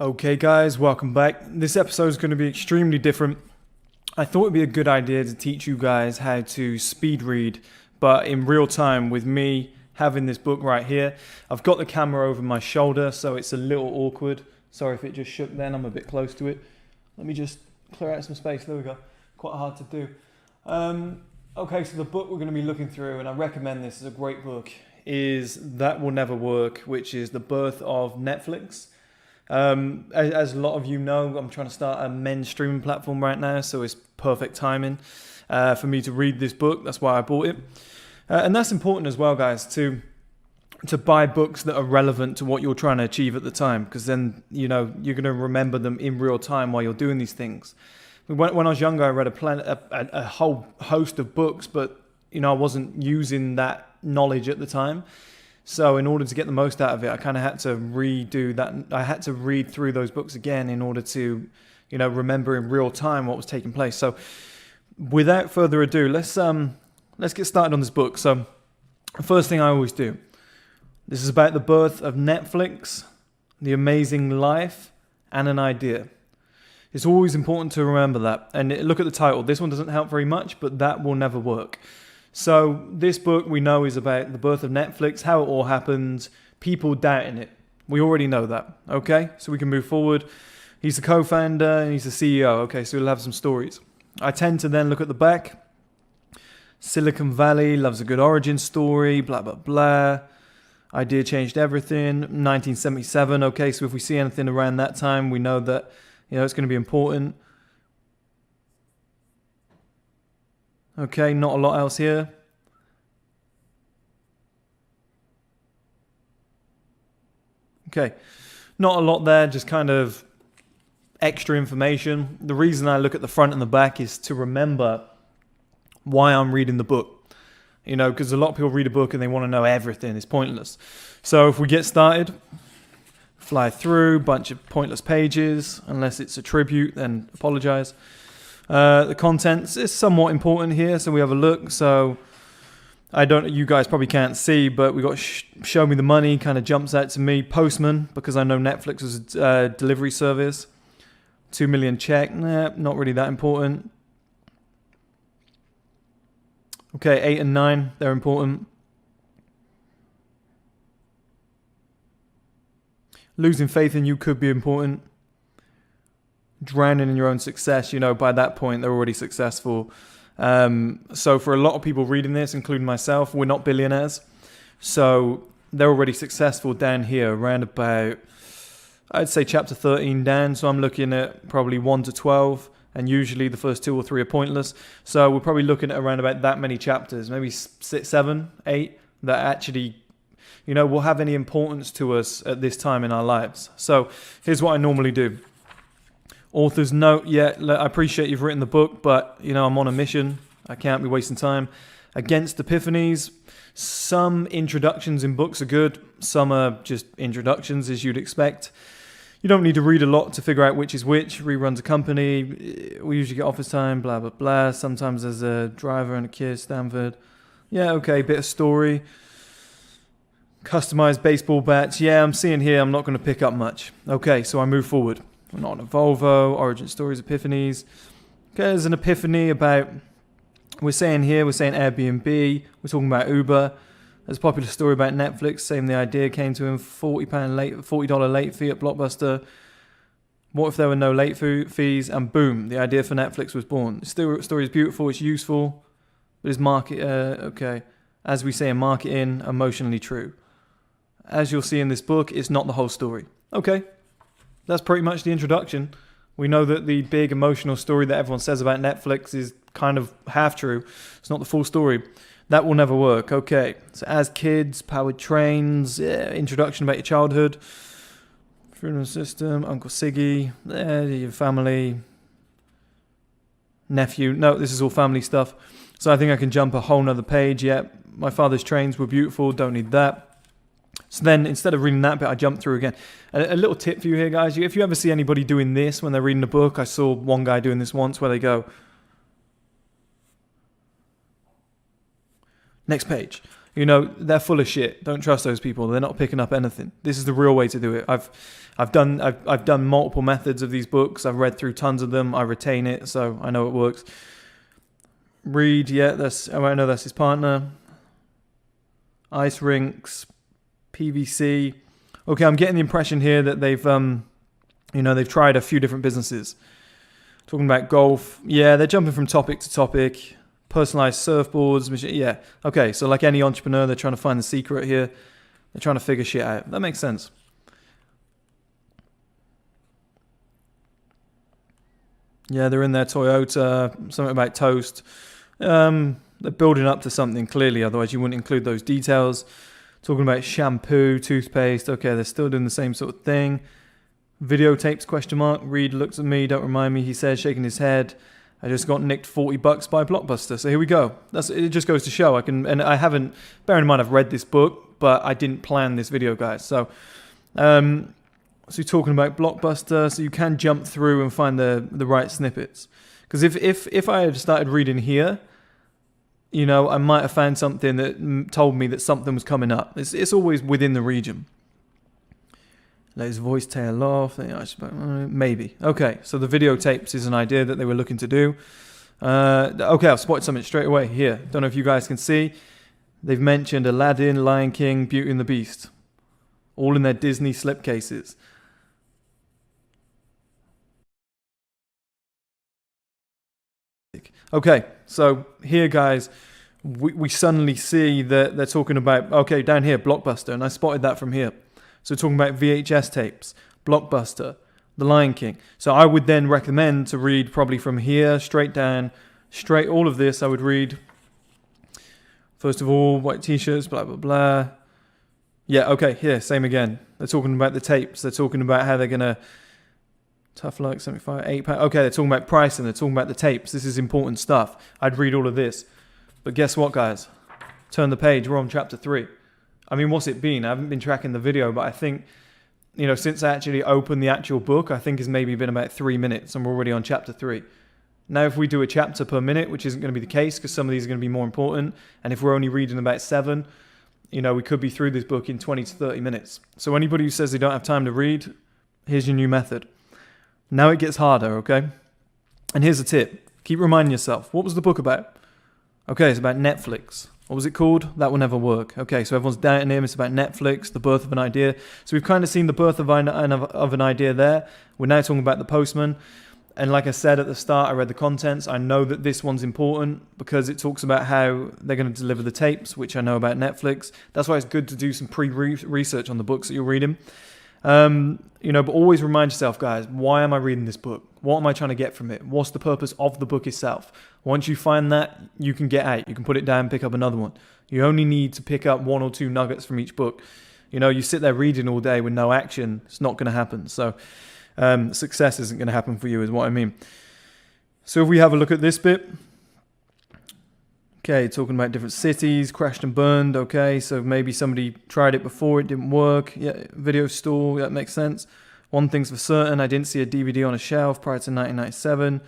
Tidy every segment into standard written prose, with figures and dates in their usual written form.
Okay guys, welcome back. This episode is going to be extremely different. I thought it'd be a good idea to teach you guys how to speed read, but in real time with me having this book right here. I've got the camera over my shoulder, so it's a little awkward. Sorry if it just shook then, I'm a bit close to it. Let me just clear out some space, there we go. Quite hard to do. Okay, so the book we're going to be looking through, and I recommend this as a great book, is That Will Never Work, which is the birth of Netflix. As a lot of you know, I'm trying to start a men's streaming platform right now, so it's perfect timing for me to read this book. That's why I bought it. And that's important as well, guys, to buy books that are relevant to what you're trying to achieve at the time, because then, you know, you're going to remember them in real time while you're doing these things. When I was younger, I read a whole host of books, but, you know, I wasn't using that knowledge at the time. So in order to get the most out of it, I kind of had to redo that. I had to read through those books again in order to, you know, remember in real time what was taking place. So without further ado, let's get started on this book. So the first thing I always do, this is about the birth of Netflix, the amazing life, and an idea. It's always important to remember that. And look at the title. This one doesn't help very much, but That Will Never Work. So this book we know is about the birth of Netflix, how it all happened, people doubting it. We already know that, okay? So we can move forward. He's the co-founder and he's the CEO, okay? So we'll have some stories. I tend to then look at the back. Silicon Valley loves a good origin story, blah, blah, blah. Idea changed everything. 1977, okay? So if we see anything around that time, we know that, you know, it's going to be important. Okay, not a lot else here. Okay, not a lot there, just kind of extra information. The reason I look at the front and the back is to remember why I'm reading the book. You know, because a lot of people read a book and they want to know everything. It's pointless. So if we get started, fly through, bunch of pointless pages. Unless it's a tribute, then apologize. The contents is somewhat important here, so we have a look. So you guys probably can't see, but we got Show Me the Money kind of jumps out to me. Postman, because I know Netflix was a delivery service. 2 million check, not really that important. Okay, 8 and 9, they're important. Losing faith in you could be important. Drowning in your own success, you know, by that point they're already successful. So for a lot of people reading this, including myself, we're not billionaires, so they're already successful down here around about, I'd say chapter 13 down. So I'm looking at probably 1 to 12, and usually the first 2 or 3 are pointless, so we're probably looking at around about that many chapters, maybe 6, 7, 8 that actually, you know, will have any importance to us at this time in our lives. So here's what I normally do. Author's note, yeah, I appreciate you've written the book, but, you know, I'm on a mission. I can't be wasting time. Against epiphanies, some introductions in books are good. Some are just introductions, as you'd expect. You don't need to read a lot to figure out which is which. Reruns a company. We usually get office time, blah, blah, blah. Sometimes there's a driver and a kid, Stanford. Yeah, okay, bit of story. Customized baseball bats. Yeah, I'm seeing here I'm not going to pick up much. Okay, so I move forward. We're not on a Volvo, origin stories, epiphanies. Okay, there's an epiphany about, we're saying Airbnb, we're talking about Uber. There's a popular story about Netflix, saying the idea came to him, $40 late fee at Blockbuster. What if there were no late fees? And boom, the idea for Netflix was born. The story is beautiful, it's useful, but it's as we say in marketing, emotionally true. As you'll see in this book, it's not the whole story. Okay. That's pretty much the introduction. We know that the big emotional story that everyone says about Netflix is kind of half true. It's not the full story. That will never work. Okay. So as kids, powered trains, introduction about your childhood, funeral system, Uncle Siggy, your family, nephew. No, this is all family stuff. So I think I can jump a whole nother page. Yeah, my father's trains were beautiful. Don't need that. So then instead of reading that bit, I jump through again. A little tip for you here, guys. If you ever see anybody doing this when they're reading a book, I saw one guy doing this once where they go, next page. You know, they're full of shit. Don't trust those people. They're not picking up anything. This is the real way to do it. I've done multiple methods of these books. I've read through tons of them. I retain it, so I know it works. Reed, yeah, I know that's his partner. Ice rinks, PVC. Okay, I'm getting the impression here that they've tried a few different businesses. Talking about golf. Yeah, they're jumping from topic to topic. Personalized surfboards. Yeah. Okay, so like any entrepreneur, they're trying to find the secret here. They're trying to figure shit out. That makes sense. Yeah, they're in their Toyota. Something about toast. They're building up to something clearly. Otherwise, you wouldn't include those details. Talking about shampoo, toothpaste. Okay, they're still doing the same sort of thing. Videotapes, question mark. Reed looks at me, don't remind me, he says, shaking his head. I just got nicked $40 by Blockbuster. So here we go. It just goes to show I haven't, bearing in mind I've read this book, but I didn't plan this video, guys. So you're talking about Blockbuster, so you can jump through and find the right snippets. Because if I had started reading here, you know, I might have found something that told me that something was coming up. It's always within the region. Let his voice tail off. Maybe. Okay, so the videotapes is an idea that they were looking to do. Okay, I've spotted something straight away here. Don't know if you guys can see. They've mentioned Aladdin, Lion King, Beauty and the Beast. All in their Disney slipcases. Okay, so here, guys, we suddenly see that they're talking about, okay, down here, Blockbuster, and I spotted that from here. So talking about VHS tapes, Blockbuster, The Lion King. So I would then recommend to read probably from here, straight down, all of this I would read. First of all, white t-shirts, blah, blah, blah. Yeah, okay, here, same again. They're talking about the tapes. They're talking about how they're going to, tough luck, 75, £8. Okay, they're talking about pricing. They're talking about the tapes. This is important stuff. I'd read all of this. But guess what, guys? Turn the page. We're on chapter 3. I mean, what's it been? I haven't been tracking the video, but I think, you know, since I actually opened the actual book, I think it's maybe been about 3 minutes, and we're already on chapter 3. Now, if we do a chapter per minute, which isn't going to be the case, because some of these are going to be more important, and if we're only reading about 7, you know, we could be through this book in 20 to 30 minutes. So anybody who says they don't have time to read, here's your new method. Now it gets harder, okay? And here's a tip. Keep reminding yourself, what was the book about? Okay, it's about Netflix. What was it called? That will never work. Okay, so everyone's doubting him. It's about Netflix, the birth of an idea. So we've kind of seen the birth of an idea there. We're now talking about the postman. And like I said at the start, I read the contents. I know that this one's important because it talks about how they're going to deliver the tapes, which I know about Netflix. That's why it's good to do some pre-research on the books that you're reading. You know, but always remind yourself, guys, why am I reading this book? What am I trying to get from it? What's the purpose of the book itself? Once you find that, you can get out. You can put it down, pick up another one. You only need to pick up 1 or 2 nuggets from each book. You know, you sit there reading all day with no action, it's not going to happen. So success isn't going to happen for you is what I mean. So if we have a look at this bit. Okay, talking about different cities, crashed and burned. Okay, so maybe somebody tried it before, it didn't work. Yeah, video store, that makes sense. One thing's for certain, I didn't see a DVD on a shelf prior to 1997.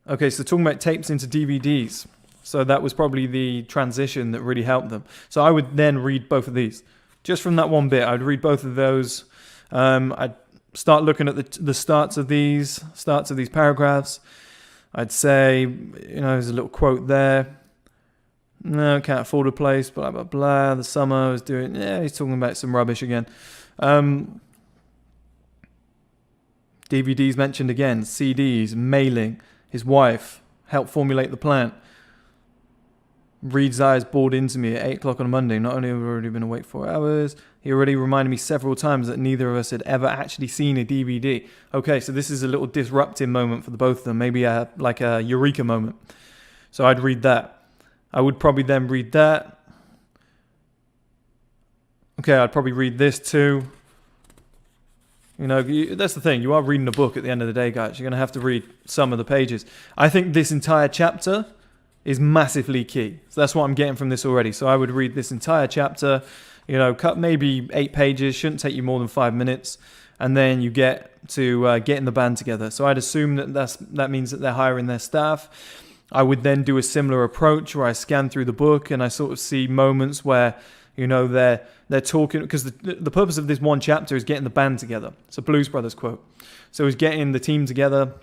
Okay, so talking about tapes into DVDs. So that was probably the transition that really helped them. So I would then read both of these. Just from that one bit, I'd read both of those. I'd start looking at the starts of these paragraphs. I'd say, you know, there's a little quote there. No, can't afford a place, blah, blah, blah. The summer I was doing, yeah, he's talking about some rubbish again. DVDs mentioned again, CDs, mailing, his wife, helped formulate the plan. Reed's eyes bored into me at 8 o'clock on a Monday. Not only have I already been awake 4 hours, he already reminded me several times that neither of us had ever actually seen a DVD. Okay, so this is a little disruptive moment for the both of them, maybe like a eureka moment. So I'd read that. I would probably then read that. Okay, I'd probably read this too. You know, that's the thing. You are reading a book at the end of the day, guys. You're going to have to read some of the pages. I think this entire chapter is massively key. So that's what I'm getting from this already. So I would read this entire chapter, you know, cut maybe 8 pages. Shouldn't take you more than 5 minutes. And then you get to getting the band together. So I'd assume that means that they're hiring their staff. I would then do a similar approach where I scan through the book and I sort of see moments where, they're talking, because the purpose of this one chapter is getting the band together. It's a Blues Brothers quote. So it's getting the team together,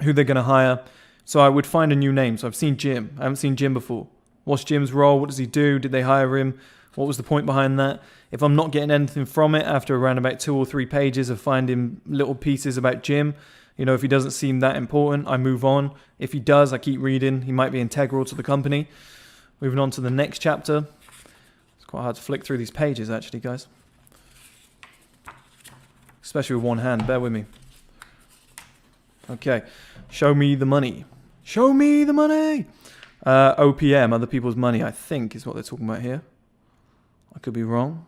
who they're going to hire. So I would find a new name. So I've seen Jim. I haven't seen Jim before. What's Jim's role? What does he do? Did they hire him? What was the point behind that? If I'm not getting anything from it after around about 2 or 3 pages of finding little pieces about Jim, if he doesn't seem that important, I move on. If he does, I keep reading. He might be integral to the company. Moving on to the next chapter. It's quite hard to flick through these pages, actually, guys. Especially with one hand. Bear with me. Okay. Show me the money. Show me the money! OPM, other people's money, I think is what they're talking about here. I could be wrong.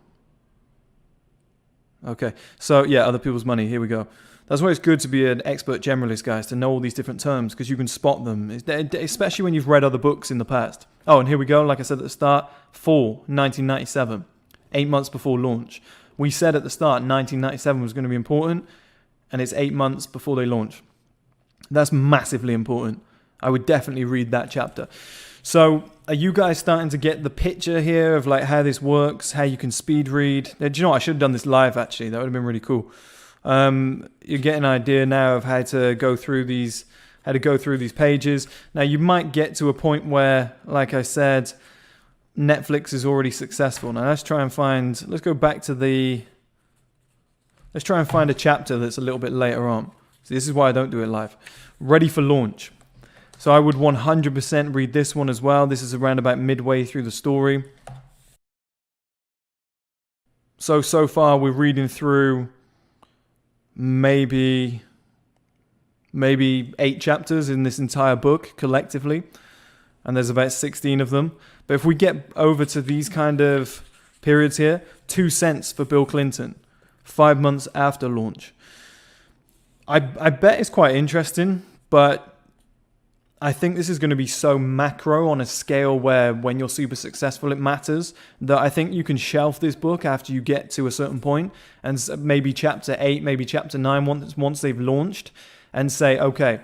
Okay. So, yeah, other people's money. Here we go. That's why it's good to be an expert generalist, guys, to know all these different terms, because you can spot them, especially when you've read other books in the past. Oh, and here we go, like I said at the start, fall 1997, 8 months before launch. We said at the start 1997 was going to be important, and it's 8 months before they launch. That's massively important. I would definitely read that chapter. So are you guys starting to get the picture here of like how this works, how you can speed read? Do you know what? I should have done this live, actually. That would have been really cool. You get an idea now of how to go through these pages. Now you might get to a point where, like I said, Netflix is already successful. Now let's try and find a chapter that's a little bit later on. So this is why I don't do it live. Ready for launch. So I would 100% read this one as well. This is around about midway through the story. So far we're reading through maybe 8 chapters in this entire book collectively, and there's about 16 of them. But if we get over to these kind of periods here, 2 cents for Bill Clinton, 5 months after launch. I bet it's quite interesting, but I think this is going to be so macro on a scale where when you're super successful, it matters, that I think you can shelf this book after you get to a certain point, and maybe chapter 8, maybe chapter 9, once they've launched, and say, okay,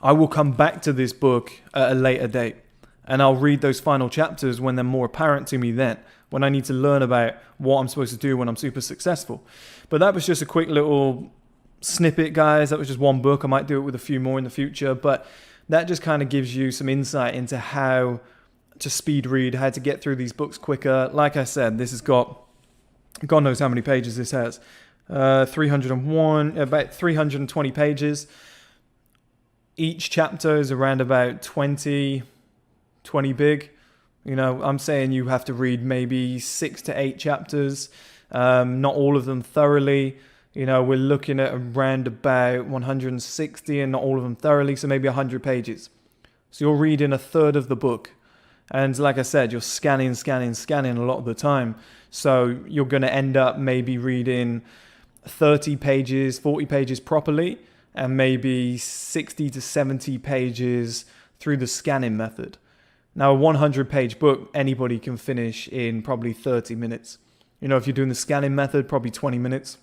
I will come back to this book at a later date, and I'll read those final chapters when they're more apparent to me then, when I need to learn about what I'm supposed to do when I'm super successful. But that was just a quick little snippet, guys. That was just one book. I might do it with a few more in the future, but that just kind of gives you some insight into how to speed read, how to get through these books quicker. Like I said, this has got, God knows how many pages this has. 301, about 320 pages. Each chapter is around about 20 big. I'm saying you have to read maybe 6 to 8 chapters, not all of them thoroughly. We're looking at around about 160 and not all of them thoroughly, so maybe 100 pages. So you're reading a third of the book. And like I said, you're scanning a lot of the time. So you're going to end up maybe reading 30 pages, 40 pages properly, and maybe 60 to 70 pages through the scanning method. Now, a 100-page book, anybody can finish in probably 30 minutes. If you're doing the scanning method, probably 20 minutes.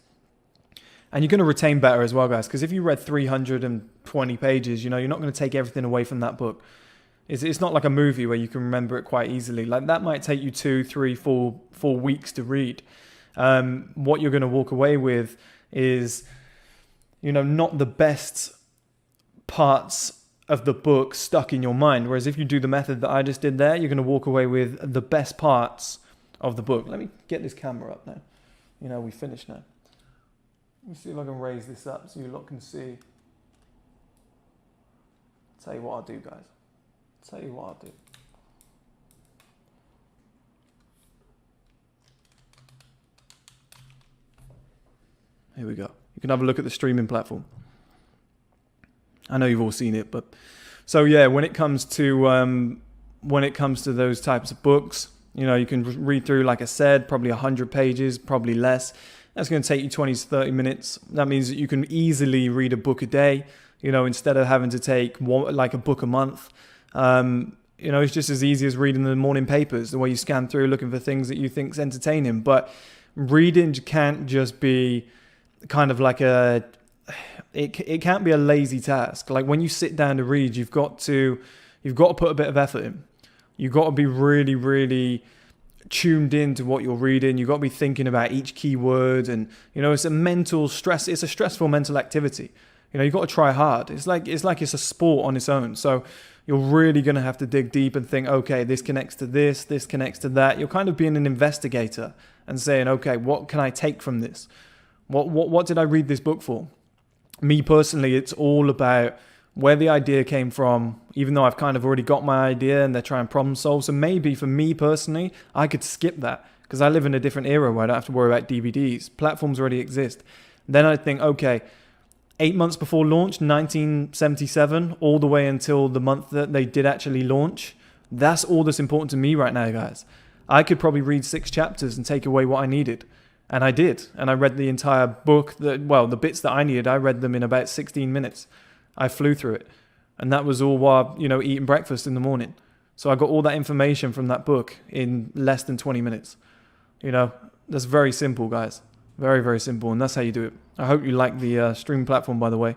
And you're going to retain better as well, guys, because if you read 320 pages, you're not going to take everything away from that book. It's not like a movie where you can remember it quite easily. Like that might take you 2, 3, 4 weeks to read. What you're going to walk away with is, not the best parts of the book stuck in your mind. Whereas if you do the method that I just did there, you're going to walk away with the best parts of the book. Let me get this camera up now. We finished now. Let me see if I can raise this up so you lot can see. Tell you what I'll do, guys. Here we go. You can have a look at the streaming platform. I know you've all seen it, but so yeah, when it comes to those types of books, you can read through, like I said, probably 100 pages, probably less. That's going to take you 20 to 30 minutes. That means that you can easily read a book a day, instead of having to take a book a month. It's just as easy as reading the morning papers, the way you scan through looking for things that you think's entertaining. But reading can't just be kind of like it can't be a lazy task. Like when you sit down to read, you've got to you've got to put a bit of effort in. You've got to be really, really tuned into what you're reading. You've got to be thinking about each keyword, and it's a mental stress. It's a stressful mental activity. You've got to try hard. It's like it's a sport on its own. So you're really going to have to dig deep and think, okay, this connects to this connects to that. You're kind of being an investigator and saying, okay, what can I take from this? What did I read this book for? Me personally, it's all about where the idea came from, even though I've kind of already got my idea and they're trying to problem solve. So maybe for me personally, I could skip that because I live in a different era where I don't have to worry about DVDs. Platforms already exist. Then I think, okay, 8 months before launch, 1977, all the way until the month that they did actually launch. That's all that's important to me right now, guys. I could probably read 6 chapters and take away what I needed. And I did. And I read the entire book. The bits that I needed, I read them in about 16 minutes. I flew through it. And that was all while, eating breakfast in the morning. So I got all that information from that book in less than 20 minutes. That's very simple, guys. Very, very simple. And that's how you do it. I hope you like the stream platform, by the way.